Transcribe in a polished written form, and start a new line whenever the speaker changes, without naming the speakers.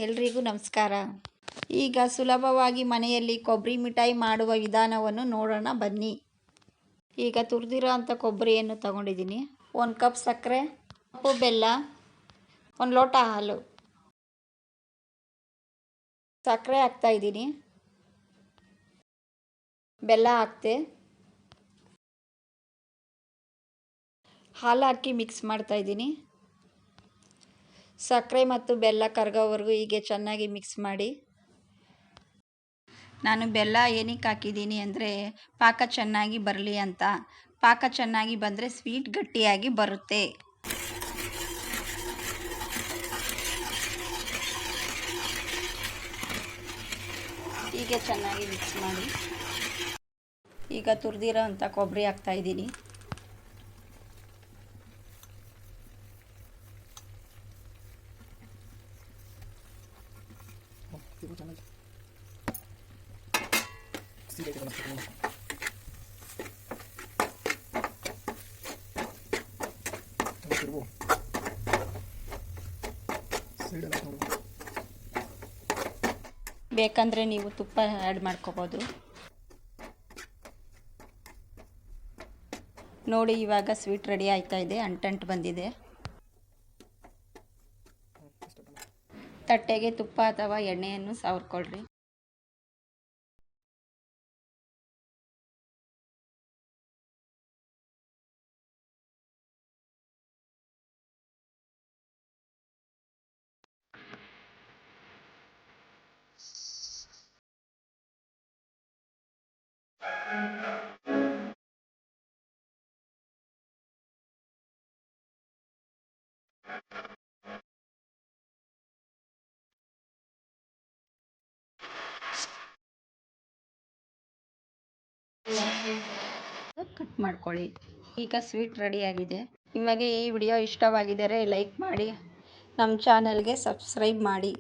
ಎಲ್ರಿಗೂ ನಮಸ್ಕಾರ. ಈಗ ಸುಲಭವಾಗಿ ಮನೆಯಲ್ಲಿ ಕೊಬ್ಬರಿ ಮಿಠಾಯಿ ಮಾಡುವ ವಿಧಾನವನ್ನು ನೋಡೋಣ ಬನ್ನಿ. ಈಗ ತುರಿದಿರೋ ಅಂಥ ಕೊಬ್ಬರಿಯನ್ನು ತಗೊಂಡಿದ್ದೀನಿ. 1 ಕಪ್ ಸಕ್ಕರೆ, ಕಪ್ಪು ಬೆಲ್ಲ, 1 ಲೋಟ ಹಾಲು. ಸಕ್ಕರೆ ಹಾಕ್ತಾಯಿದ್ದೀನಿ, ಬೆಲ್ಲ ಹಾಕ್ತೆ, ಹಾಲು ಹಾಕಿ ಮಿಕ್ಸ್ ಮಾಡ್ತಾಯಿದ್ದೀನಿ. ಸಕ್ಕರೆ ಮತ್ತು ಬೆಲ್ಲ ಕರಗೋವರೆಗೂ ಹೀಗೆ ಚೆನ್ನಾಗಿ ಮಿಕ್ಸ್ ಮಾಡಿ. ನಾನು ಬೆಲ್ಲ ಏನಕ್ಕೆ ಹಾಕಿದ್ದೀನಿ ಅಂದರೆ ಪಾಕ ಚೆನ್ನಾಗಿ ಬರಲಿ ಅಂತ. ಪಾಕ ಚೆನ್ನಾಗಿ ಬಂದರೆ ಸ್ವೀಟ್ ಗಟ್ಟಿಯಾಗಿ ಬರುತ್ತೆ. ಹೀಗೆ ಚೆನ್ನಾಗಿ ಮಿಕ್ಸ್ ಮಾಡಿ. ಈಗ ತುರಿದಿರೋ ಅಂಥ ಕೊಬ್ಬರಿ ಹಾಕ್ತಾಯಿದ್ದೀನಿ. ಬೇಕಂದರೆ ನೀವು ತುಪ್ಪ ಆ್ಯಡ್ ಮಾಡ್ಕೋಬೋದು. ನೋಡಿ, ಇವಾಗ ಸ್ವೀಟ್ ರೆಡಿ ಆಯ್ತಾ ಇದೆ. ಅಂಟಂಟು ಬಂದಿದೆ. ತಟ್ಟೆಗೆ ತುಪ್ಪ ಅಥವಾ ಎಣ್ಣೆಯನ್ನು ಸವರ್ಕೊಳ್ರಿ. ಕಟ್ ಮಾಡ್ಕೊಳ್ಳಿ. ಈಗ ಸ್ವೀಟ್ ರೆಡಿಯಾಗಿದೆ. ನಿಮಗೆ ಈ ವಿಡಿಯೋ ಇಷ್ಟವಾಗಿದ್ದರೆ ಲೈಕ್ ಮಾಡಿ, ನಮ್ಮ ಚಾನಲ್ಗೆ ಸಬ್ಸ್ಕ್ರೈಬ್ ಮಾಡಿ.